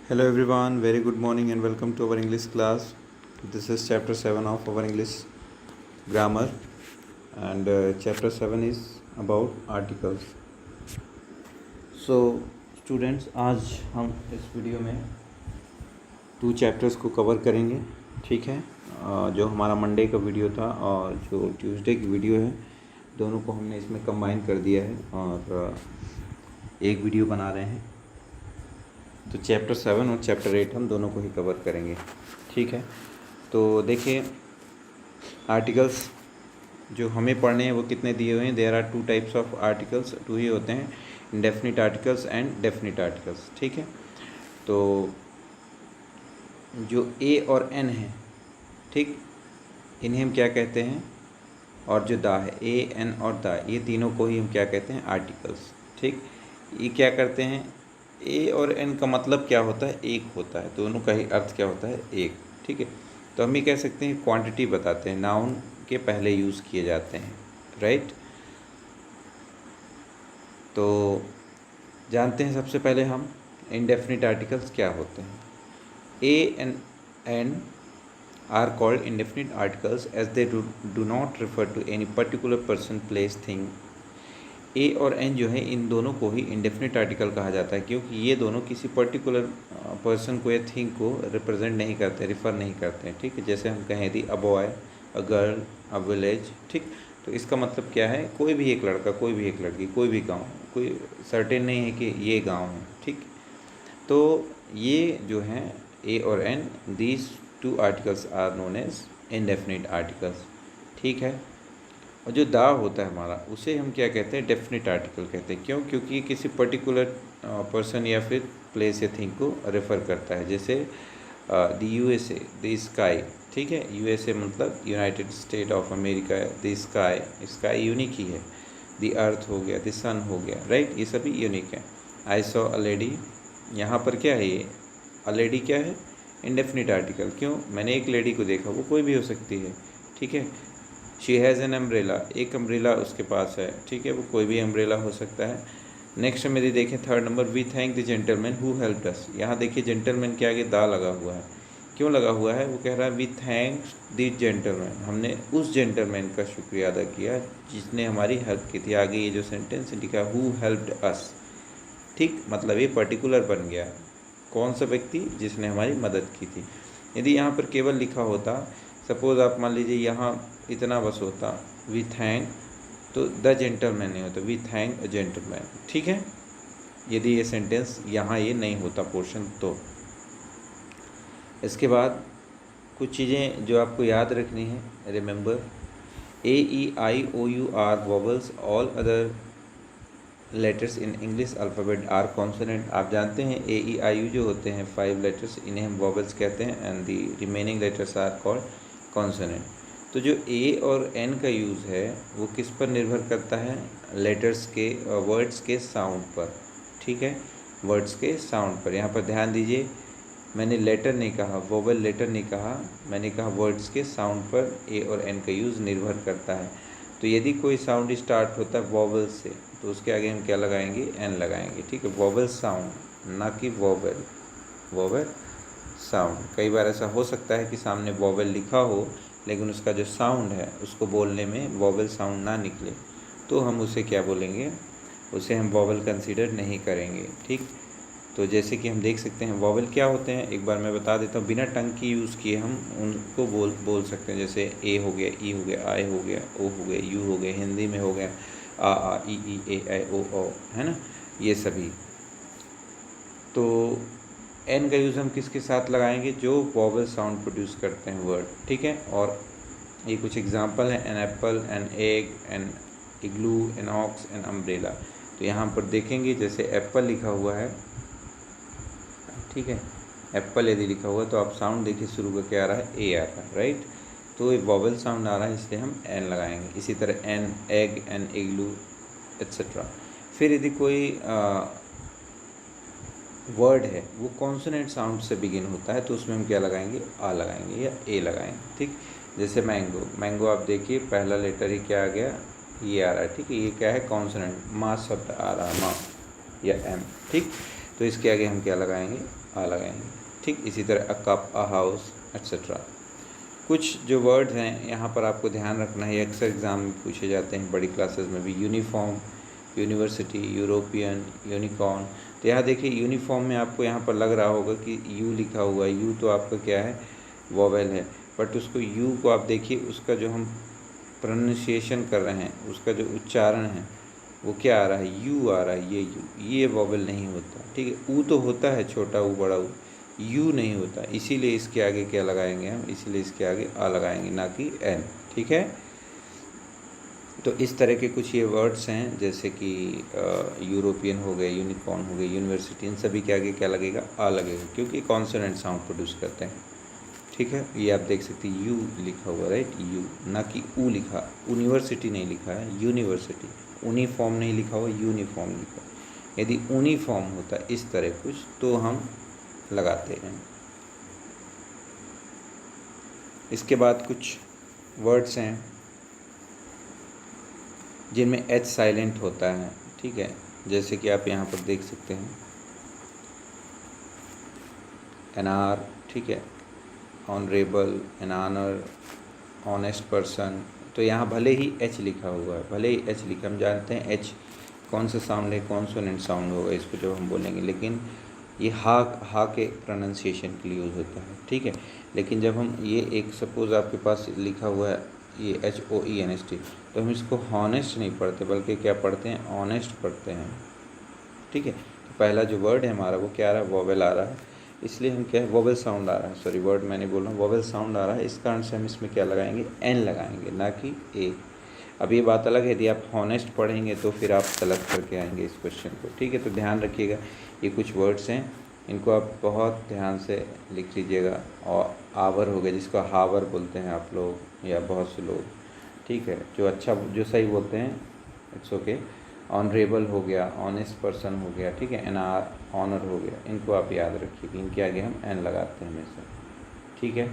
Hello everyone, very good morning and welcome to our English class. This is chapter 7 of our English grammar and chapter 7 is about articles. So students, आज हम इस video में 2 chapters को cover करेंगे, ठीक है। जो हमारा मंडे का वीडियो था और जो ट्यूसडे की वीडियो है, दोनों को हमने इसमें कंबाइन कर दिया है और एक वीडियो बना रहे हैं। तो चैप्टर 7 और चैप्टर 8 हम दोनों को ही कवर करेंगे, ठीक है। तो देखिए, आर्टिकल्स जो हमें पढ़ने हैं वो कितने दिए हुए हैं। There are 2 types of articles, 2 ही होते हैं, indefinite articles and definite articles, ठीक है। तो जो ए और एन है, ठीक, इन्हें हम क्या कहते हैं, और जो दा है, ए एन और दा, ये तीनों को ही हम क्या कहते हैं, आर्टिकल्स, ठीक। ये क्या करते हैं, ए और एन का मतलब क्या होता है, एक होता है, दोनों का ही अर्थ क्या होता है, एक, ठीक है। तो हम ये कह सकते हैं क्वांटिटी बताते हैं, नाउन के पहले यूज़ किए जाते हैं, राइट। तो जानते हैं सबसे पहले हम इंडेफिनिट आर्टिकल्स क्या होते हैं। A and an are called indefinite articles as they do not refer to any particular person, place, thing. ए और एन जो है, इन दोनों को ही इंडेफिनिट आर्टिकल कहा जाता है, क्योंकि ये दोनों किसी पर्टिकुलर पर्सन को या थिंग को रिप्रेजेंट नहीं करते, रिफ़र नहीं करते हैं, ठीक है। जैसे हम कहें the a boy, a girl, a village, ठीक। तो इसका मतलब क्या है, कोई भी एक लड़का, कोई भी एक लड़की, कोई भी गांव, कोई सर्टेन नहीं है कि ये गांव है, ठीक। तो ये जो हैं ए और an, these 2 articles are known as indefinite articles, ठीक है। और जो दा होता है हमारा, उसे हम क्या कहते हैं, डेफिनिट आर्टिकल कहते हैं। क्यों? क्योंकि ये किसी पर्टिकुलर पर्सन या फिर प्लेस या थिंग को रेफ़र करता है। जैसे द यूएसए, द स्काई, ठीक है। यूएसए मतलब United State of America, the sky, sky unique ही है। द अर्थ हो गया, द सन हो गया, राइट, ये सभी यूनिक है। आई सॉ अ लेडी, यहाँ पर क्या है, ये अ लेडी क्या है, इंडेफिनिट आर्टिकल। क्यों? मैंने एक लेडी को देखा, वो कोई भी हो सकती है, ठीक है। शी हैज़ एन अम्ब्रेला, एक अम्ब्रेला उसके पास है, ठीक है, वो कोई भी अम्ब्रेला हो सकता है। नेक्स्ट में यदि देखें, 3rd number, we thank the gentleman who helped us. यहाँ देखिए जेंटलमैन के आगे दा लगा हुआ है। क्यों लगा हुआ है? वो कह रहा है वी थैंक द जेंटलमैन, हमने उस जेंटलमैन का शुक्रिया अदा किया जिसने हमारी हेल्प की थी। आगे ये जो सेंटेंस लिखा, हु हेल्प्ड अस, ठीक, मतलब ये पर्टिकुलर बन गया, कौन सा व्यक्ति, जिसने हमारी मदद की थी। यदि यहाँ पर केवल लिखा होता, सपोज़ आप मान लीजिए यहाँ इतना बस होता, वी थैंक, तो द जेंटलमैन नहीं होता, वी थैंक अ जेंटलमैन, ठीक है। यदि ये सेंटेंस यहाँ ये नहीं होता पोर्शन, तो इसके बाद कुछ चीज़ें जो आपको याद रखनी है, remember, A E I O U are vowels, all other letters in English alphabet are consonant. आप जानते हैं ए ई आई यू जो होते हैं 5 लेटर्स, इन्हें हम वॉवल्स कहते हैं, and the remaining letters are called consonant. तो जो ए और एन का यूज़ है वो किस पर निर्भर करता है, लेटर्स के, वर्ड्स के साउंड पर, ठीक है, वर्ड्स के साउंड पर। यहाँ पर ध्यान दीजिए, मैंने लेटर नहीं कहा, वोवल लेटर नहीं कहा, मैंने कहा वर्ड्स के साउंड पर ए और एन का यूज़ निर्भर करता है। तो यदि कोई साउंड स्टार्ट होता है वोवल से, तो उसके आगे हम क्या लगाएंगे, एन लगाएंगे, ठीक है। वोवल साउंड, ना कि वोवल, वोवल साउंड। कई बार ऐसा हो सकता है कि सामने वोवल लिखा हो लेकिन उसका जो साउंड है उसको बोलने में वोवल साउंड ना निकले, तो हम उसे क्या बोलेंगे, उसे हम वोवल कंसीडर नहीं करेंगे, ठीक। तो जैसे कि हम देख सकते हैं वोवल क्या होते हैं, एक बार मैं बता देता हूँ, बिना टंग की यूज़ किए हम उनको बोल सकते हैं। जैसे ए हो गया, ई हो गया, आई हो गया, ओ हो गया, यू हो गया, हिंदी में हो गया आ ई ए ऐ ओ, है ना, ये सभी। तो एन का यूज़ हम किसके साथ लगाएंगे, जो वोवल साउंड प्रोड्यूस करते हैं वर्ड, ठीक है। और ये कुछ एग्जांपल हैं, an apple, an egg, an igloo, an ox, an umbrella. तो यहाँ पर देखेंगे, जैसे एप्पल लिखा हुआ है, ठीक है, एप्पल यदि लिखा हुआ तो आप साउंड देखिए, शुरू का क्या आ रहा है, ए आ रहा है, राइट। तो ये वोवल साउंड आ रहा है, इसलिए हम एन लगाएंगे। इसी तरह an egg, an igloo, etcetera. फिर यदि कोई वर्ड है वो कॉन्सोनेंट साउंड से बिगिन होता है, तो उसमें हम क्या लगाएंगे, आ लगाएंगे या ए लगाएंगे, ठीक। जैसे मैंगो, मैंगो आप देखिए पहला लेटर ही क्या आ गया, ये आ रहा है, ठीक है, ये क्या है, कॉन्सोनेंट, मा शब्द आ रहा है, मा या एम, ठीक। तो इसके आगे हम क्या लगाएंगे, आ लगाएंगे। ठीक, इसी तरह a cup, a house etcetera. कुछ जो वर्ड्स हैं यहाँ पर आपको ध्यान रखना है, अक्सर एग्ज़ाम में पूछे जाते हैं बड़ी क्लासेस में भी। Uniform, university, European, unicorn. तो यहाँ देखिए यूनिफॉर्म में आपको यहाँ पर लग रहा होगा कि यू लिखा हुआ है। यू तो आपका क्या है, वोवेल है, बट उसको यू को आप देखिए, उसका जो हम प्रोनाउंसिएशन कर रहे हैं, उसका जो उच्चारण है वो क्या आ रहा है, यू आ रहा है। ये यू, ये वोवेल नहीं होता। ठीक है, ऊ तो होता है, छोटा ऊ बड़ा ऊ, यू नहीं होता। इसीलिए इसके आगे क्या लगाएंगे हम, इसीलिए इसके आगे आ लगाएंगे, ना कि एन। ठीक है, तो इस तरह के कुछ ये वर्ड्स हैं, जैसे कि यूरोपियन हो गए, यूनिकॉर्न हो गए, यूनिवर्सिटी, इन सभी के आगे क्या लगेगा, आ लगेगा, क्योंकि कॉन्सोनेंट साउंड प्रोड्यूस करते हैं। ठीक है, ये आप देख सकते हैं यू लिखा हुआ, राइट, यू, ना कि ऊ लिखा। यूनिवर्सिटी नहीं लिखा है, यूनिवर्सिटी। यूनिफॉर्म नहीं लिखा हुआ, यूनिफॉर्म लिखा। यदि यूनिफॉर्म होता इस तरह कुछ, तो हम लगाते हैं। इसके बाद कुछ वर्ड्स हैं जिनमें एच साइलेंट होता है। ठीक है, जैसे कि आप यहाँ पर देख सकते हैं एनआर, ठीक है, honourable, an honour, honest person. तो यहाँ भले ही एच लिखा हुआ है, भले ही एच लिखा, हम जानते हैं एच कौन सा साउंड है, कॉन्सोनेंट साउंड होगा इसको जब हम बोलेंगे, लेकिन ये हा के प्रोनाउंसिएशन के लिए यूज़ होता है। ठीक है, लेकिन जब हम ये एक सपोज़ आपके पास लिखा हुआ है ये HOENEST, तो हम इसको हॉनेस्ट नहीं पढ़ते, बल्कि क्या पढ़ते हैं, ऑनेस्ट पढ़ते हैं। ठीक है, तो पहला जो वर्ड है हमारा वो क्या आ रहा है, वोवेल आ रहा है, इसलिए हम क्या है, वोवेल साउंड आ रहा है, सॉरी वर्ड मैंने बोल रहा हूँ, वोवेल साउंड आ रहा है, इस कारण से हम इसमें क्या लगाएंगे, एन लगाएंगे, ना कि ए। अब ये बात अलग है, यदि आप हॉनेस्ट पढ़ेंगे तो फिर आप सेलेक्ट करके आएंगे इस क्वेश्चन को। ठीक है, तो ध्यान रखिएगा, ये कुछ वर्ड्स हैं, इनको आप बहुत ध्यान से लिख लीजिएगा। और आवर हो गया, जिसको हावर बोलते हैं आप लोग या बहुत से लोग, ठीक है, जो अच्छा जो सही बोलते हैं, इट्स ओके। ऑनरेबल हो गया, ऑनेस्ट पर्सन हो गया, ठीक है, एन आर, ऑनर हो गया, इनको आप याद रखिए, इनके आगे हम एन लगाते हैं हमेशा। ठीक है,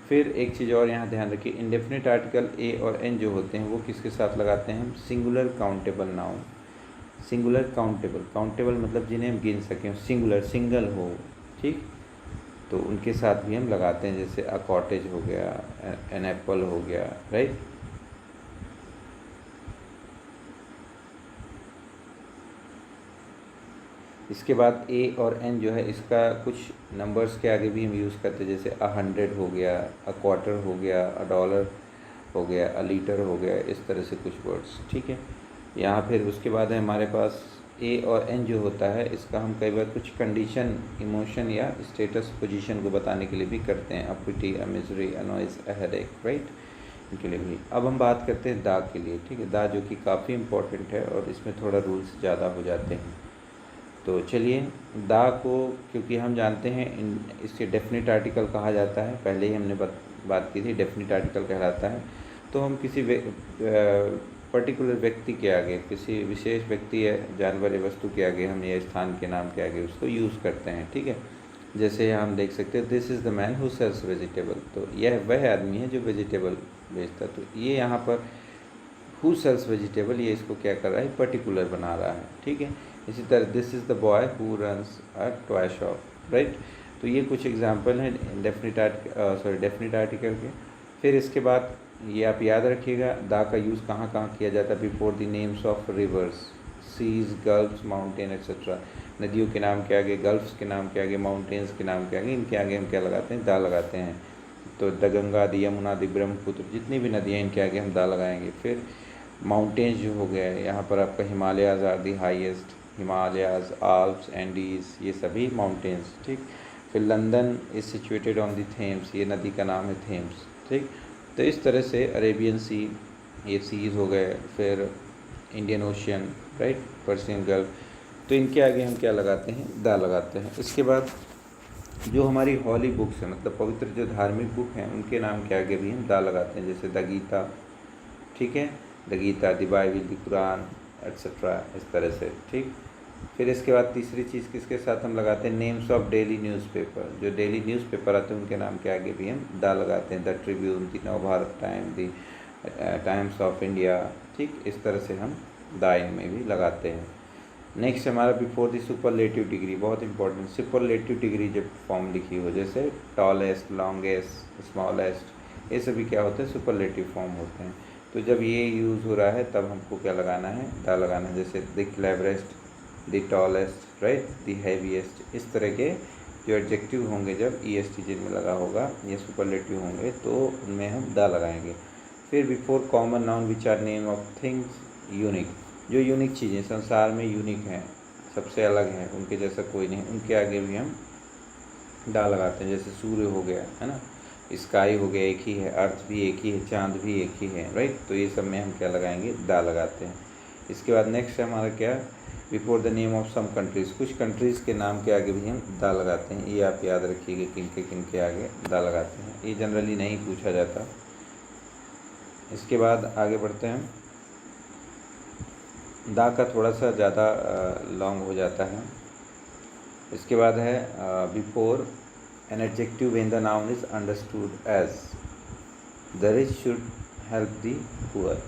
फिर एक चीज़ और यहाँ ध्यान रखिए, इंडेफिनिट आर्टिकल ए और एन जो होते हैं वो किसके साथ लगाते हैं हम, singular countable noun. Singular countable, countable मतलब जिन्हें हम गिन सकें, सिंगुलर, सिंगल हो, ठीक, तो उनके साथ भी हम लगाते हैं, जैसे अ कॉटेज हो गया, एन एप्पल हो गया, राइट। इसके बाद ए और एन जो है, इसका कुछ नंबर्स के आगे भी हम यूज़ करते हैं, जैसे 100 हो गया, अ क्वार्टर हो गया, अ डॉलर हो गया, अ लीटर हो गया, इस तरह से कुछ वर्ड्स। ठीक है, यहाँ फिर उसके बाद है हमारे पास ए और एन जो होता है, इसका हम कई बार कुछ कंडीशन, इमोशन या स्टेटस पोजीशन को बताने के लिए भी करते हैं, a pity, a misery, a noise, a headache, right, इनके लिए भी। अब हम बात करते हैं दा के लिए। ठीक है, दा जो कि काफ़ी इम्पोर्टेंट है और इसमें थोड़ा रूल्स ज़्यादा हो जाते हैं। तो चलिए, दा को क्योंकि हम जानते हैं इसके डेफिनेट आर्टिकल कहा जाता है, पहले ही हमने बात की थी, डेफिनेट आर्टिकल कहलाता है। तो हम किसी पर्टिकुलर व्यक्ति के आगे, किसी विशेष व्यक्ति या जानवर या वस्तु के आगे हम, या स्थान के नाम के आगे उसको यूज़ करते हैं। ठीक है, जैसे हम देख सकते हैं, this is the man who sells vegetable, तो यह वह आदमी है जो वेजिटेबल बेचता है। तो ये यहाँ पर हु सेल्स वेजिटेबल, ये इसको क्या कर रहा है, पर्टिकुलर बना रहा है। ठीक है, इसी तरह this is the boy who runs a toy shop, right. तो ये कुछ एग्जांपल हैं डेफिनेट आर्टिकल के। फिर इसके बाद ये आप याद रखिएगा, दा का यूज़ कहाँ कहाँ किया जाता है, before the names of rivers, seas, gulfs, mountain etcetera. नदियों के नाम के आगे, गल्फ्स के नाम के आगे, माउंटेन्स के नाम के आगे, इनके आगे हम क्या लगाते हैं, दा लगाते हैं। तो the Ganga, the Yamuna, the Brahmaputra, जितनी भी नदियाँ, इनके आगे हम दा लगाएंगे। फिर माउंटेन्स जो हो गया है, यहाँ पर आपका Himalayas are the highest, Himalayas, Alps, Andes, ये सभी माउंटेन्स। ठीक, फिर London is situated on the Thames, ये नदी का नाम है थेम्स। ठीक, तो इस तरह से अरेबियन सी, ये सीज़ हो गए, फिर Indian ocean, right, Persian gulf, तो इनके आगे हम क्या लगाते हैं, दा लगाते हैं। इसके बाद जो हमारी हॉली बुक्स हैं, मतलब पवित्र जो धार्मिक बुक हैं, उनके नाम के आगे भी हम दा लगाते हैं, जैसे द गीता, ठीक है, the Gita, the Bible, the Quran etcetera, इस तरह से। ठीक, फिर इसके बाद तीसरी चीज़ किसके साथ हम लगाते हैं, नेम्स ऑफ डेली न्यूज़पेपर, जो डेली न्यूज़पेपर आते हैं उनके नाम के आगे भी हम दा लगाते हैं, the Tribune, the Navbharat time, the times of India. ठीक, इस तरह से हम दा इनमें भी लगाते हैं। नेक्स्ट हमारा बिफोर द सुपरलेटिव डिग्री, बहुत इंपॉर्टेंट। सुपरलेटिव डिग्री जब फॉर्म लिखी हो, जैसे टॉलेस्ट, लॉन्गेस्ट, स्मॉलेस्ट, ये सभी क्या होते हैं, सुपरलेटिव फॉर्म होते हैं। तो जब ये यूज़ हो रहा है तब हमको क्या लगाना है, द लगाना है। जैसे the cleverest, the tallest, right, the heaviest, इस तरह के जो एडजेक्टिव होंगे जब EST जिनमें लगा होगा, ये सुपरलेटिव होंगे, तो उनमें हम द लगाएंगे। फिर before common noun which are name of things unique, जो यूनिक चीज़ें संसार में यूनिक हैं, सबसे अलग हैं, उनके जैसा कोई नहीं, उनके आगे भी हम दा लगाते हैं। जैसे सूर्य हो गया, है ना, स्काई हो गया, एक ही है, अर्थ भी एक ही है, चांद भी एक ही है, राइट। तो ये सब में हम क्या लगाएंगे, दा लगाते हैं। इसके बाद नेक्स्ट है हमारा क्या, before the name of some countries, कुछ कंट्रीज़ के नाम के आगे भी हम दा लगाते हैं। ये आप याद रखिएगा, किन के आगे दा लगाते हैं, ये जनरली नहीं पूछा जाता। इसके बाद आगे बढ़ते हैं। दा का थोड़ा सा ज़्यादा लॉन्ग हो जाता है। इसके बाद है before an adjective when the noun is understood as the rich should help the poor,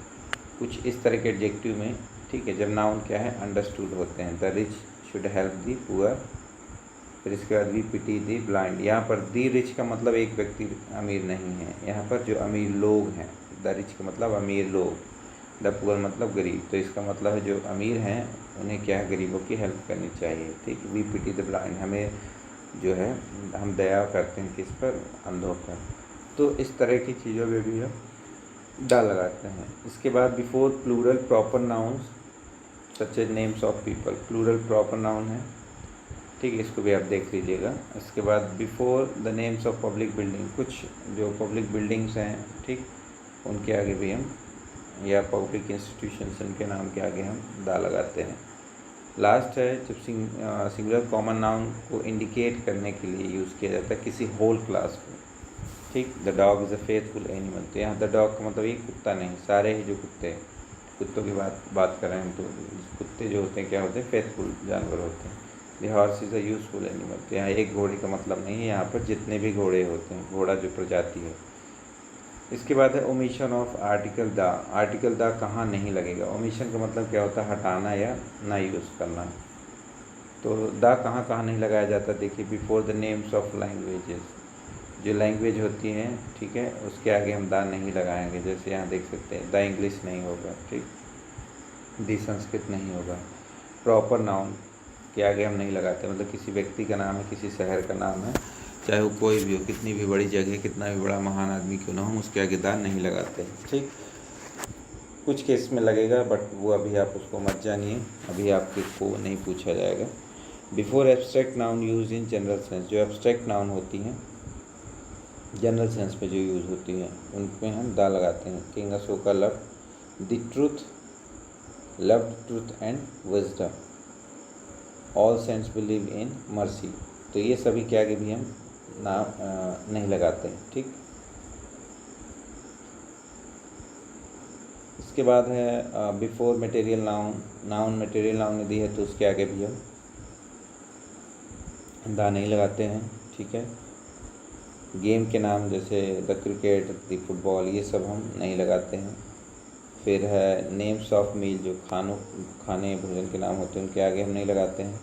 कुछ इस तरह के एडजेक्टिव में, ठीक है, जब नाउन क्या है, अंडरस्टूड होते हैं, the rich should help the poor. फिर इसके बाद वी पिटी दी ब्लाइंड, यहाँ पर दी रिच का मतलब एक व्यक्ति अमीर नहीं है, यहाँ पर जो अमीर लोग हैं, द रिच का मतलब अमीर लोग, द पुअर मतलब गरीब। तो इसका मतलब है जो अमीर हैं उन्हें क्या है, गरीबों की हेल्प करनी चाहिए, ठीक। वी पिटी द ब्लाइंड, हमें जो है हम दया करते हैं किस पर, अंधों पर। तो इस तरह की चीज़ों में भी हम दा लगाते हैं। इसके बाद before plural proper nouns such as names of people, plural proper noun है, ठीक है, इसको भी आप देख लीजिएगा। इसके बाद before the names of public building, कुछ जो पब्लिक बिल्डिंग्स हैं, ठीक, उनके आगे भी हम, या पब्लिक इंस्टीट्यूशंस, उनके नाम के आगे हम दा लगाते हैं। लास्ट है जब सिंगुलर कॉमन नाउन को इंडिकेट करने के लिए यूज़ किया जाता है किसी होल क्लास को, ठीक। The dog is a faithful animal, तो यहाँ द डॉग का मतलब ये कुत्ता नहीं, सारे ही जो कुत्ते, कुत्तों की बात कर रहे हैं, तो कुत्ते जो होते हैं क्या होते हैं, फेथफुल जानवर होते हैं। The horse is a useful animal, तो यहाँ एक घोड़े का मतलब नहीं है, यहाँ पर जितने भी घोड़े होते हैं, घोड़ा जो प्रजाति है। इसके बाद है omission of article the, article the कहाँ नहीं लगेगा। ओमिशन का मतलब क्या होता है, हटाना या ना यूज़ करना। तो द कहाँ कहाँ नहीं लगाया जाता, देखिए, before the names of languages, जो लैंग्वेज होती हैं, ठीक है, उसके आगे हम द नहीं लगाएंगे। जैसे यहाँ देख सकते हैं, द इंग्लिश नहीं होगा, ठीक, द संस्कृत नहीं होगा। प्रॉपर नाउन के आगे हम नहीं लगाते, मतलब किसी व्यक्ति का नाम है, किसी शहर का नाम है, चाहे वो कोई भी हो, कितनी भी बड़ी जगह, कितना भी बड़ा महान आदमी क्यों ना हो, उसके आगे दा नहीं लगाते, ठीक। कुछ केस में लगेगा, बट वो अभी आप उसको मत जानिए, अभी आपके को नहीं पूछा जाएगा। Before abstract noun use in general sense, जो एब्स्ट्रैक्ट नाउन होती हैं जनरल सेंस में जो यूज़ होती हैं, उनमें हम दा लगाते हैं। King Ashoka love the truth, loved truth and wisdom, all saints believe in mercy, तो ये सभी के आगे भी हम नहीं लगाते हैं, ठीक। इसके बाद है before material noun, noun material noun ने दी है तो उसके आगे भी हम दा नहीं लगाते हैं, ठीक है। गेम के नाम जैसे द क्रिकेट, द फुटबॉल, ये सब हम नहीं लगाते हैं। फिर है नेम्स ऑफ मील, जो खाने भोजन के नाम होते हैं, उनके आगे हम नहीं लगाते हैं,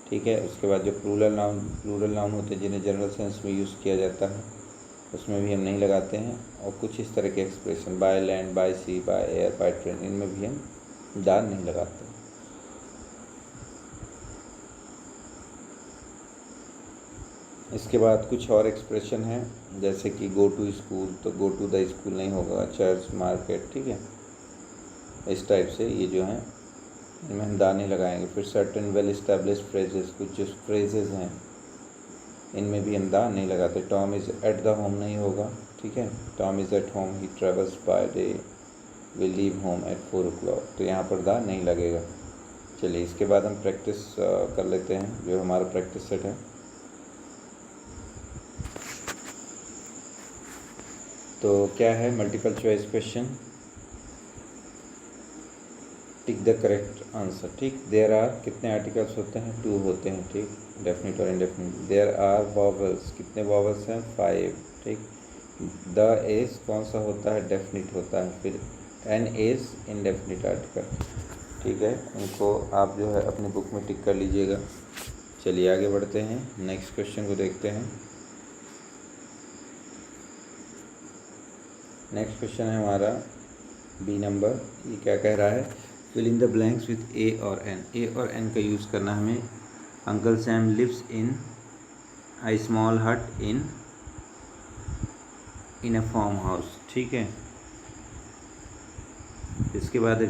ठीक है। उसके बाद जो प्लूरल नाउन होते हैं जिन्हें जनरल सेंस में यूज़ किया जाता है, उसमें भी हम नहीं लगाते हैं। और कुछ इस तरह के expression, by land, by sea, by air, by train, इनमें भी हम दा नहीं लगाते। इसके बाद कुछ और एक्सप्रेशन है, जैसे कि गो टू स्कूल, तो गो टू द स्कूल नहीं होगा, चर्च, मार्केट, ठीक है, इस टाइप से ये जो हैं इनमें हम दा नहीं लगाएंगे। फिर सर्टेन वेल इस्टेब्लिश्ड फ्रेजेस, कुछ जो फ्रेजेस हैं इनमें भी हम दा नहीं लगाते। Tom is at the home नहीं होगा, ठीक है, Tom is at home, he travels by day, will leave home at 4 o'clock, तो यहाँ पर दा नहीं लगेगा। चलिए, इसके बाद हम प्रैक्टिस कर लेते हैं, जो हमारा प्रैक्टिस सेट है। तो क्या है, multiple choice question, tick the correct answer, ठीक। देयर आर, कितने आर्टिकल्स होते हैं, 2 होते हैं, ठीक, डेफिनेट और इंडेफिनिट। देयर आर वॉवल्स, कितने वॉवल्स हैं, 5, ठीक। द इज़ कौन सा होता है, डेफिनिट होता है। फिर एन इज़ इंडेफिनिट आर्टिकल, ठीक है, इनको आप जो है अपनी बुक में टिक कर लीजिएगा। चलिए आगे बढ़ते हैं, नेक्स्ट क्वेश्चन को देखते हैं। नेक्स्ट क्वेश्चन है हमारा बी नंबर। ये क्या कह रहा है, fill in the blanks with A और एन। ए और एन का यूज़ करना हमें। Uncle Sam lives in a small hut in a farm house, ठीक है। इसके बाद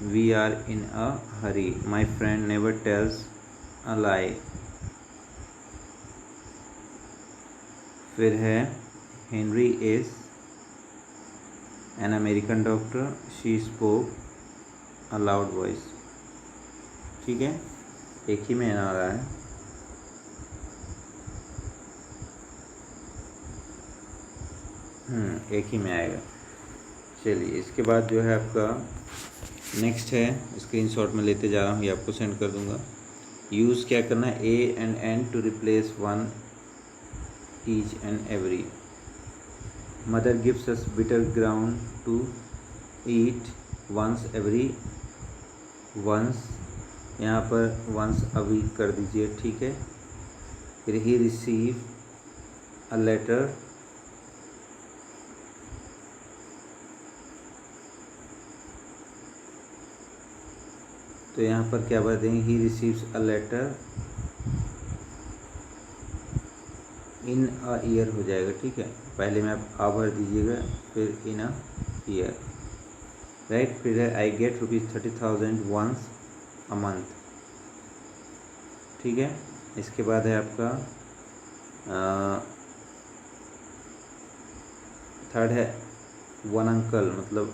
we are in a hurry, my friend never tells a lie. फिर है Henry is an American doctor, she spoke a loud voice, ठीक है। एक ही में आ रहा है। एक ही में आएगा। चलिए इसके बाद जो है आपका नेक्स्ट है, स्क्रीनशॉट में लेते जा रहा हूँ, ये आपको सेंड कर दूंगा। यूज़ क्या करना है, a and an to replace one each and every. Mother gives us bitter gourd to eat once every, once यहाँ पर वंस अभी कर दीजिए, ठीक है। फिर ही रिसीव अ लेटर तो यहाँ पर क्या भर देंगे, he receives a letter in a year हो जाएगा, ठीक है। पहले में आप आ भर दीजिएगा, फिर इन अ ईयर, राइट। फिर है I get ₹30,000 once a month, ठीक है। इसके बाद है आपका थर्ड है वन अंकल, मतलब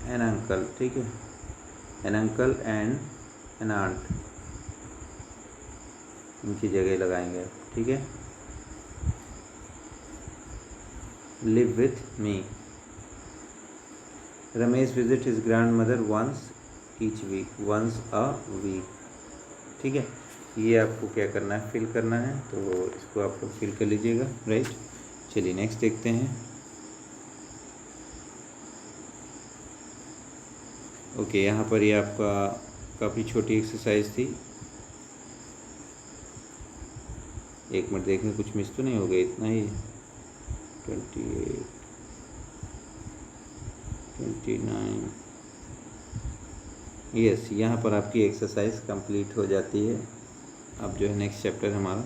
एन अंकल, ठीक है। An uncle and an aunt, इनकी जगह लगाएंगे, ठीक है। Live with me, Ramesh visit his grandmother once each week, once a week, ठीक है। ये आपको क्या करना है, फिल करना है, तो इसको आप लोग फिल कर लीजिएगा, राइट। चलिए नेक्स्ट देखते हैं। ओके, यहाँ पर ये आपका काफ़ी छोटी एक्सरसाइज थी। एक मिनट देखें कुछ मिस तो नहीं हो गया, इतना ही 28, 29, यस, यहाँ पर आपकी एक्सरसाइज कंप्लीट हो जाती है। अब जो है नेक्स्ट चैप्टर हमारा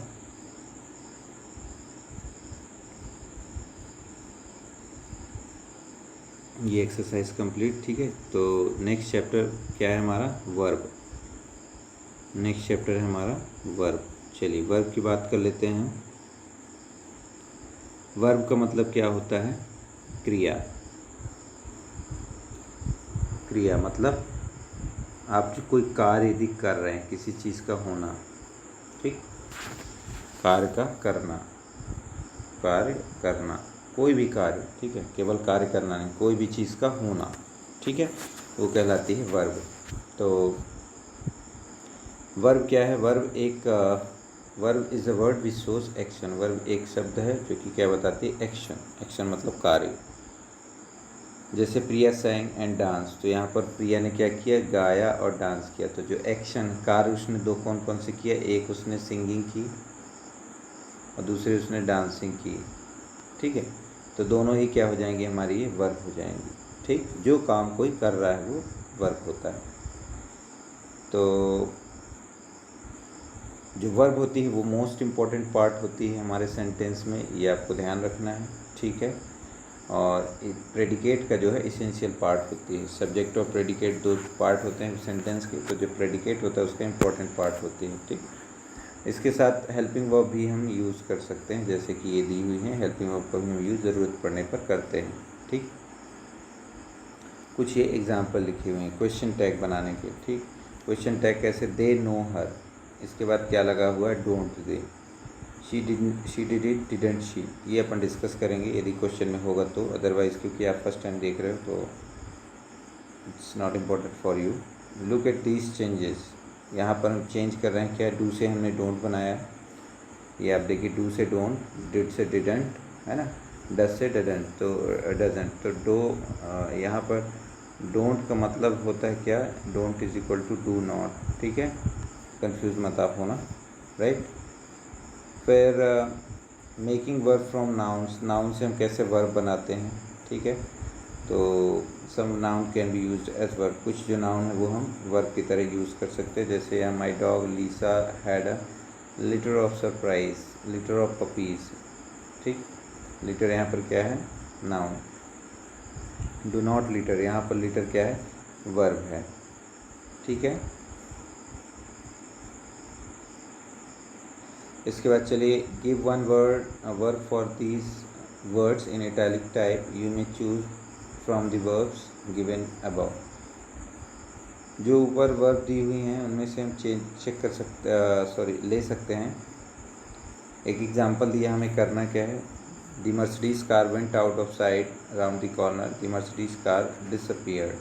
ये एक्सरसाइज कंप्लीट, ठीक है। तो नेक्स्ट चैप्टर क्या है हमारा, वर्ब। नेक्स्ट चैप्टर है हमारा वर्ब। चलिए वर्ब की बात कर लेते हैं। वर्ब का मतलब क्या होता है, क्रिया। क्रिया मतलब आप जो कोई कार्य यदि कर रहे हैं, किसी चीज़ का होना, ठीक, कार्य का करना, कार्य करना, कोई भी कार्य, ठीक है, केवल कार्य करना नहीं, कोई भी चीज़ का होना, ठीक है, वो कहलाती है वर्ब। तो वर्ब क्या है, verb is a word which shows action. Verb एक शब्द है जो कि क्या बताती है, एक्शन। एक्शन मतलब कार्य। जैसे प्रिया सैंग एंड डांस, तो यहाँ पर प्रिया ने क्या किया, गाया और डांस किया। तो जो एक्शन कार्य उसने दो कौन कौन से किया, एक उसने सिंगिंग की और दूसरे उसने डांसिंग की, ठीक है। तो दोनों ही क्या हो जाएंगे, हमारी ये वर्ब हो जाएंगी, ठीक। जो काम कोई कर रहा है वो वर्ब होता है। तो जो वर्ब होती है वो मोस्ट इम्पॉर्टेंट पार्ट होती है हमारे सेंटेंस में, ये आपको ध्यान रखना है, ठीक है। और प्रेडिकेट का जो है इसेंशियल पार्ट होती है। सब्जेक्ट और प्रेडिकेट दो पार्ट होते हैं सेंटेंस के, तो जो प्रेडिकेट होता है उसका इम्पोर्टेंट पार्ट होती है, ठीक। इसके साथ हेल्पिंग वर्ब भी हम यूज़ कर सकते हैं, जैसे कि ये दी हुई हैं, हेल्पिंग वर्ब का भी हम यूज़ ज़रूरत पड़ने पर करते हैं, ठीक। कुछ ये एग्जाम्पल लिखे हुए हैं क्वेश्चन टैग बनाने के, ठीक। क्वेश्चन टैग कैसे, दे नो हर, इसके बाद क्या लगा हुआ है, don't they. She did it, didn't she, ये अपन डिस्कस करेंगे यदि क्वेश्चन में होगा तो। अदरवाइज़ क्योंकि आप फर्स्ट टाइम देख रहे हो तो it's not important for you. Look at these changes, यहाँ पर हम चेंज कर रहे हैं क्या, डू से हमने डोंट बनाया, ये आप देखिए, डू से डोंट, डिड से डिडंट, है ना, डज से डजंट, तो डजंट, तो डो यहाँ पर डोंट का मतलब होता है क्या, don't is equal to do not, ठीक है, कंफ्यूज मत आप होना, राइट। फिर making verb from nouns, noun से हम कैसे वर्ब बनाते हैं, ठीक है। तो some noun can be used as verb, कुछ जो नाउन है वो हम वर्ब की तरह यूज़ कर सकते हैं, जैसे my dog Lisa had a litter of surprise, litter of puppies, ठीक। लिटर यहाँ पर क्या है, नाउन। डू नॉट लिटर, यहाँ पर लिटर क्या है, वर्ब है, ठीक है। इसके बाद चलिए, give one verb for these words in italic type, you may choose from the verbs given above. जो ऊपर वर्ब दी हुई हैं उनमें से हम चेक कर सकते ले सकते हैं। एक एग्जांपल दिया, हमें करना क्या है, the Mercedes car went out of site around the corner, the Mercedes car disappeared.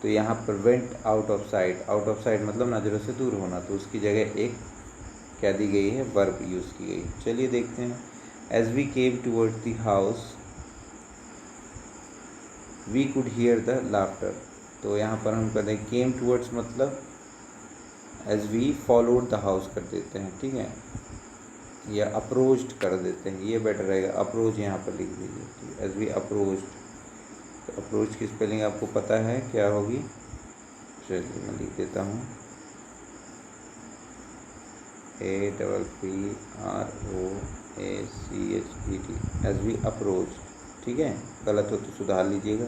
तो यहाँ पर went out of site, out of site मतलब नज़रों से दूर होना, तो उसकी जगह एक क्या दी गई है, वर्ब यूज़ की गई। चलिए देखते हैं, as we came towards the house we could hear the laughter. तो यहाँ पर हम कहते हैं केम टूवर्ड्स मतलब as we followed the house कर देते हैं, ठीक है, या अप्रोच्ड कर देते हैं, ये बेटर रहेगा, अप्रोच यहाँ पर लिख दीजिए, एज वी अप्रोच्ड। तो अप्रोच की स्पेलिंग आपको पता है क्या होगी, चलिए मैं लिख देता हूँ, APPROACHED, एज वी अप्रोच, ठीक है। गलत हो तो सुधार लीजिएगा।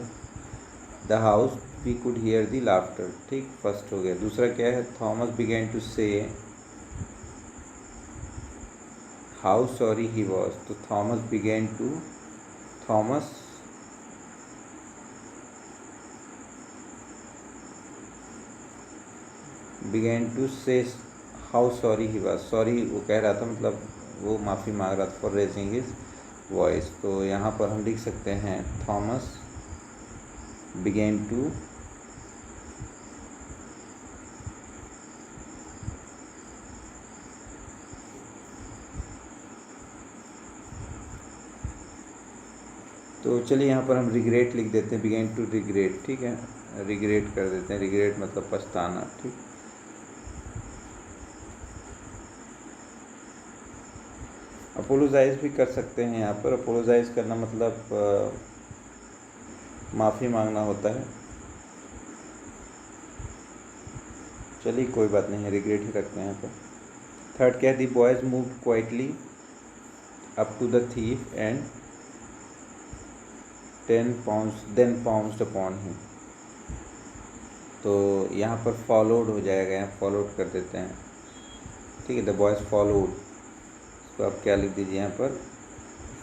The house we could hear the laughter, ठीक, फर्स्ट हो गया। दूसरा क्या है, Thomas began to say how sorry he was, तो Thomas began to, Thomas began to say how sorry he was, sorry वो कह रहा था, मतलब वो माफ़ी मांग रहा था फॉर रेजिंग हिज वॉइस। तो यहाँ पर हम लिख सकते हैं थॉमस बिगेन टू तो चलिए यहाँ पर हम रिग्रेट लिख देते हैं, बिगेन टू रिग्रेट, ठीक है, रिग्रेट कर देते हैं, रिग्रेट मतलब पछताना, ठीक। अपोलोजाइज भी कर सकते हैं, यहाँ पर अपोलोजाइज करना मतलब माफ़ी मांगना होता है। चलिए कोई बात नहीं है, रिग्रेट ही रखते हैं यहाँ पर। थर्ड क्या है, the boys moved quietly up to the thief and then pounced upon him. तो यहाँ पर फॉलोड हो जाएगा, यहाँ फॉलोड कर देते हैं, ठीक है, द बॉयज फॉलोड, तो आप क्या लिख दीजिए यहाँ पर,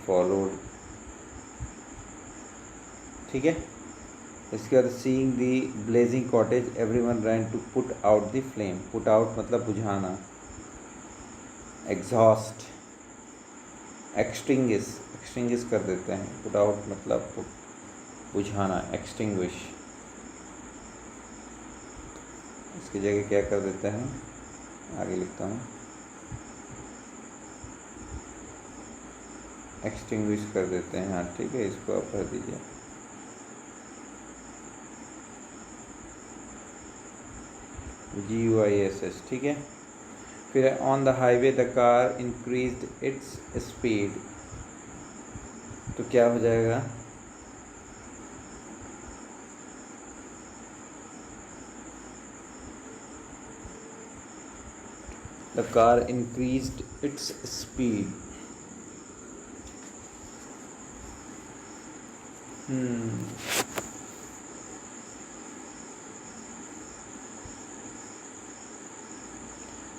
फॉलोड, ठीक है। इसके बाद seeing the blazing cottage everyone ran to put out the flame, put out मतलब बुझाना, एग्जॉस्ट, एक्सटिंग्विश कर देते हैं, पुट आउट मतलब बुझाना, एक्सटिंग्विश, इसकी जगह क्या कर देते हैं, आगे लिखता हूँ, एक्सटिंग्विश कर देते हैं, हाँ ठीक है, इसको आप भर दीजिए। GUISS, ठीक है। फिर on the highway the car increased its speed, तो क्या हो जाएगा, the car increased its speed.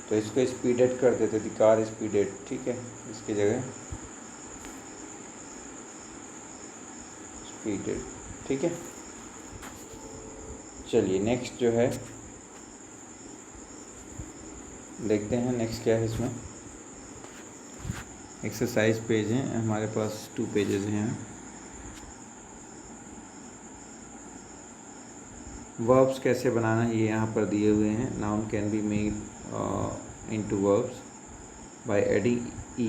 तो इसको स्पीडेड कर देते थे, कार स्पीडेड, ठीक है, इसकी जगह स्पीडेड, ठीक है। चलिए नेक्स्ट जो है देखते हैं, नेक्स्ट क्या है, इसमें एक्सरसाइज पेज हैं हमारे पास, 2 पेजेस हैं। वर्ब्स कैसे बनाना है ये यहाँ पर दिए हुए हैं। Noun can be made into verbs by adding E,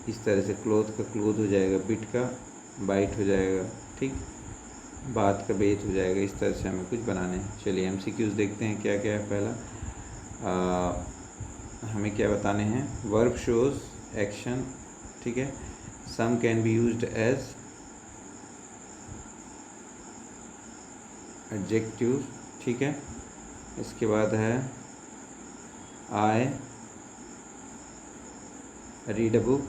इस तरह से क्लोथ का क्लोथ हो जाएगा, बिट का बाइट हो जाएगा, ठीक। बात का बेस हो जाएगा। इस तरह से हमें कुछ बनाने हैं। चलिए MCQs देखते हैं क्या क्या है। पहला हमें क्या बताने हैं, वर्ब शोज एक्शन, ठीक है। Some can be used as adjective, ठीक है। इसके बाद है I read a book,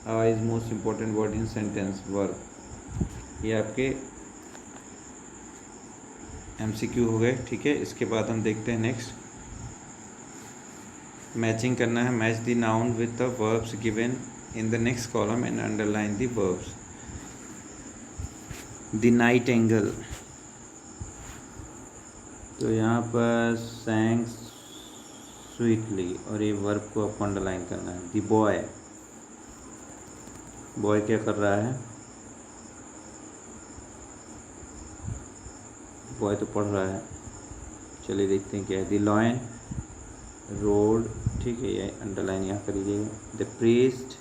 I is most important word in sentence, verb. ये आपके MCQ हो गए, ठीक है। इसके बाद हम देखते हैं नेक्स्ट, मैचिंग करना है। Match the noun with the verbs given in the next column and underline the verbs. The night angle, तो यहाँ पर सैंग स्वीटली, और ये वर्ब को आपको अंडरलाइन करना है। द बॉय, बॉय क्या कर रहा है, बॉय तो पढ़ रहा है। चलिए देखते हैं क्या है। द लॉयन रोड, ठीक है, ये अंडरलाइन यहाँ कर लीजिएगा। The priest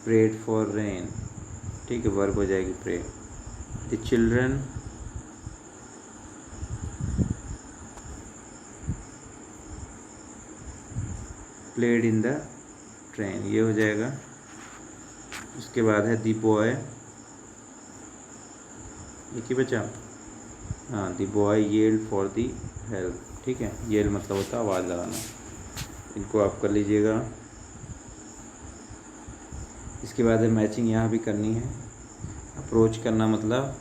prayed for rain, ठीक है, वर्ब हो जाएगी pray. The children played in the train, ये हो जाएगा। उसके बाद है द बॉय, एक ही बचा, हाँ, the boy yelled for the help, ठीक है। येल मतलब होता है आवाज़ लगाना। इनको आप कर लीजिएगा। इसके बाद है मैचिंग, यहाँ भी करनी है। अप्रोच करना मतलब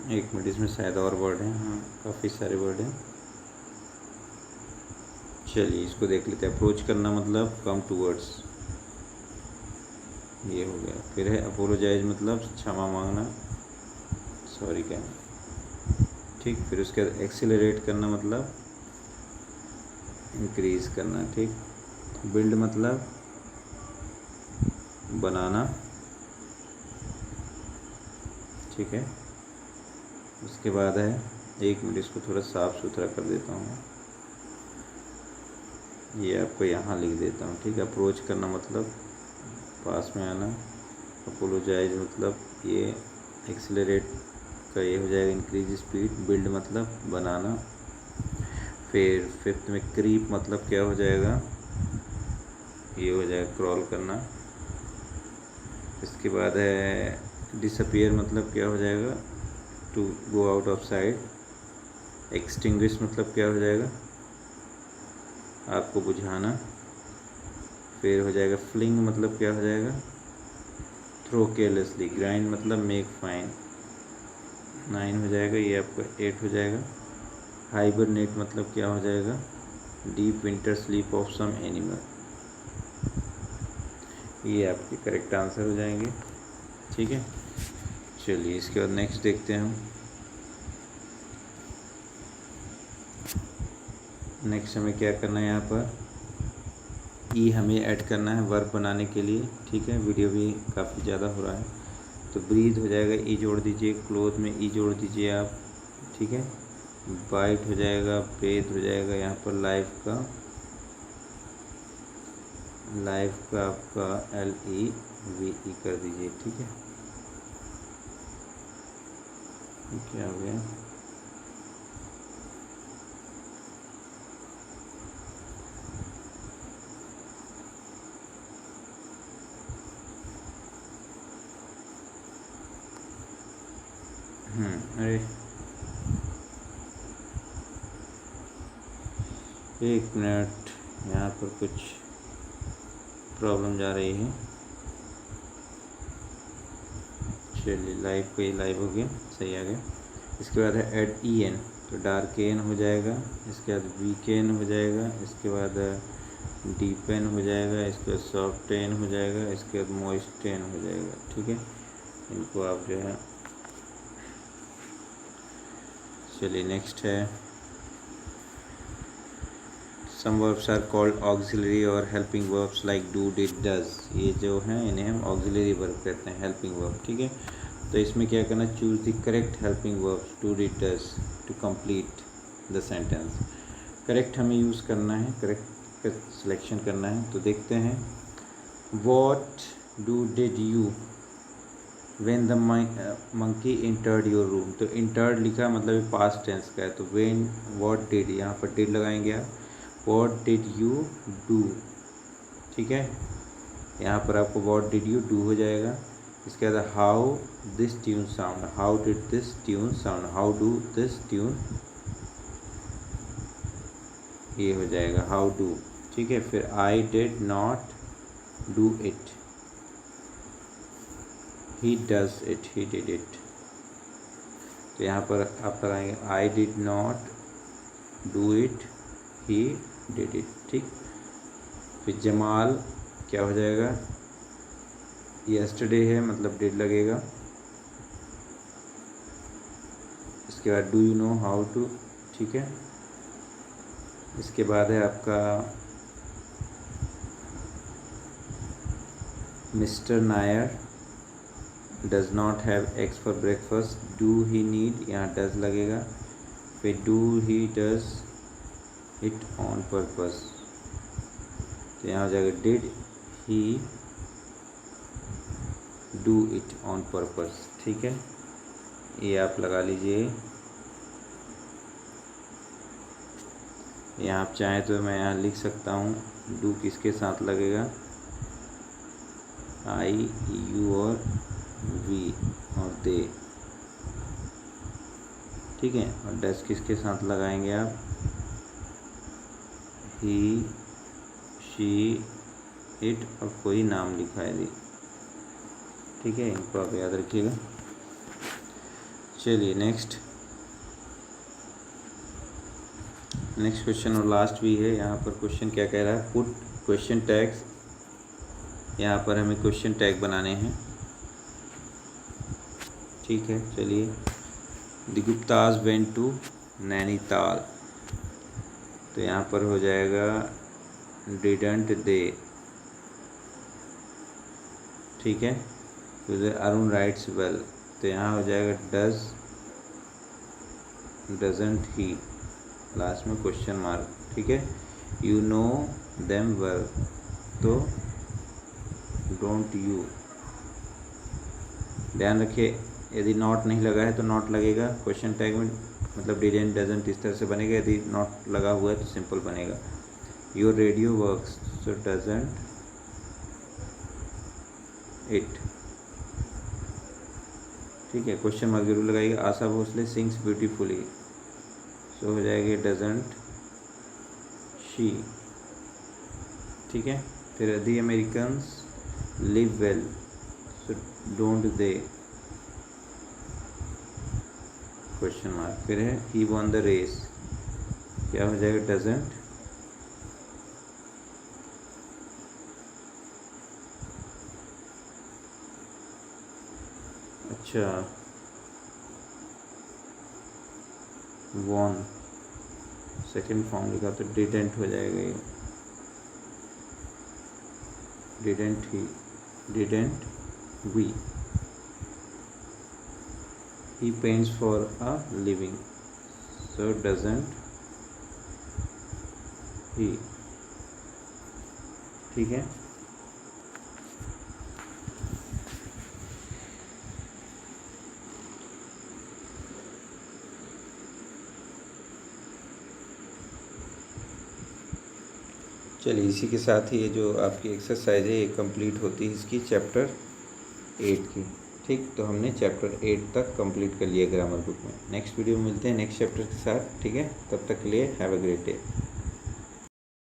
एक मिनट, इसमें शायद और वर्ड हैं, हाँ काफ़ी सारे वर्ड हैं। चलिए इसको देख लेते हैं। अप्रोच करना मतलब कम टूवर्ड्स, ये हो गया। फिर है अपोलोजाइज मतलब क्षमा मांगना, सॉरी कहना, ठीक। फिर उसके बाद एक्सीलरेट करना मतलब इंक्रीज करना, ठीक। बिल्ड मतलब बनाना, ठीक है। उसके बाद है, एक मिनट इसको थोड़ा साफ़ सुथरा कर देता हूँ, ये आपको यहाँ लिख देता हूँ, ठीक है। अप्रोच करना मतलब पास में आना, अपोलोजाइज मतलब ये, एक्सीलरेट का ये हो जाएगा इंक्रीज स्पीड, बिल्ड मतलब बनाना। फिर फिफ्थ में क्रीप मतलब क्या हो जाएगा, ये हो जाएगा क्रॉल करना। इसके बाद है डिसअपियर मतलब क्या हो जाएगा, to go out of sight. Extinguish मतलब क्या हो जाएगा, आपको बुझाना। फिर हो जाएगा फ्लिंग मतलब क्या हो जाएगा, थ्रो केयरलेसली। ग्राइंड मतलब मेक फाइन, 9 हो जाएगा, ये आपका 8 हो जाएगा। हाइबरनेट मतलब क्या हो जाएगा, deep winter sleep of some animal. ये आपके करेक्ट आंसर हो जाएंगे, ठीक है। चलिए इसके बाद नेक्स्ट देखते हैं हम। नेक्स्ट हमें क्या करना है, यहाँ पर ई हमें ऐड करना है वर्ब बनाने के लिए, ठीक है। वीडियो भी काफ़ी ज़्यादा हो रहा है, तो ब्रीथ हो जाएगा, ई जोड़ दीजिए। क्लोथ में ई जोड़ दीजिए आप, ठीक है। बाइट हो जाएगा, ब्रेथ हो जाएगा। यहाँ पर लाइफ का आपका LEVE कर दीजिए, ठीक है। क्या हो गया, अरे एक मिनट, यहाँ पर कुछ प्रॉब्लम जा रही है। चलिए लाइव को, ये लाइव हो गया, सही आ गया। इसके बाद है एड EN, तो डार्क EN हो जाएगा। इसके बाद वीकेन हो जाएगा। इसके बाद डीपेन हो जाएगा। इसके बाद सॉफ्ट टेन हो जाएगा। इसके बाद मॉइस्ट टेन हो जाएगा, ठीक है। इनको आप जो है, चलिए नेक्स्ट है, some verbs are called auxiliary और helping verbs like do, did, does. ये जो हैं इन्हें हम ऑक्सिलरी वर्ब कहते हैं, हेल्पिंग वर्ब, ठीक है। तो इसमें क्या करना, choose the correct helping verbs, do, did, does to complete the sentence. Correct हमें यूज़ करना है, करेक्ट का सिलेक्शन करना है। तो देखते हैं, what did you when the monkey entered your room. तो इंटर्ड लिखा मतलब पास्ट टेंस का है, तो व्हेन वॉट डिड, यहाँ पर डिड लगाएंगे आप, वॉट डिड यू डू, ठीक है। यहाँ पर आपको वॉट डिड यू डू हो जाएगा। इसके बाद how this tune sound, how did this tune sound, how do this tune, ये हो जाएगा हाउ डू, ठीक है। फिर I did not do it, he does it, he did it. तो यहाँ पर आप लगाएंगे I did not do it, he did it, ठीक। फिर जमाल क्या हो जाएगा, यस्टरडे है मतलब डिड लगेगा। इसके बाद do you know how to, ठीक है। इसके बाद है आपका Mr Nair does not have eggs for breakfast, do he need, यहाँ डज लगेगा। फिर do he does it on purpose, तो यहाँ हो जाएगा did he do it on purpose, ठीक है। ये आप लगा लीजिए। यहाँ आप चाहें तो मैं यहाँ लिख सकता हूँ, डू किसके साथ लगेगा, आई, यू और वी और दे, ठीक है। और डज किसके साथ लगाएंगे आप, ही, शी, इट और कोई नाम लिखा है दी, ठीक है। इनको आप याद रखिएगा। चलिए नेक्स्ट क्वेश्चन और लास्ट भी है। यहाँ पर क्वेश्चन क्या कह रहा है, पुट क्वेश्चन टैग्स, यहाँ पर हमें क्वेश्चन टैग बनाने हैं, ठीक है। चलिए, the Guptas went to Nainital, तो यहाँ पर हो जाएगा डिडंट दे, ठीक है। तो अरुण राइट्स वेल, तो यहाँ हो जाएगा डज, डजंट ही, लास्ट में क्वेश्चन मार्क, ठीक है। यू नो देम वेल, तो डोंट यू। ध्यान रखिए, यदि नॉट नहीं लगा है तो नॉट लगेगा क्वेश्चन टैग में, मतलब डिडंट, डजंट इस तरह से बनेगा। यदि नॉट लगा हुआ है तो सिंपल बनेगा। Your radio works, so doesn't it, ठीक है। क्वेश्चन मार्क जरूर लगाइएगा। आशा भोसले सिंग्स ब्यूटीफुली, सो हो जाएगा डजंट शी, ठीक है। फिर the Americans live well, so don't they, question mark. फिर है ही वॉन द रेस, क्या हो जाएगा डजंट, अच्छा वॉन सेकेंड फॉर्म लिखा तो डिडेंट हो जाएगा ये, didn't he, didn't we. He paints for a living, so doesn't he, ठीक है। चलिए, इसी के साथ ही ये जो आपकी एक्सरसाइज है ये कंप्लीट होती है इसकी चैप्टर 8 की, ठीक। तो हमने चैप्टर 8 तक कंप्लीट कर लिया ग्रामर बुक में। नेक्स्ट वीडियो में मिलते हैं नेक्स्ट चैप्टर के साथ, ठीक है। तब तक के लिए हैव अ ग्रेट डे।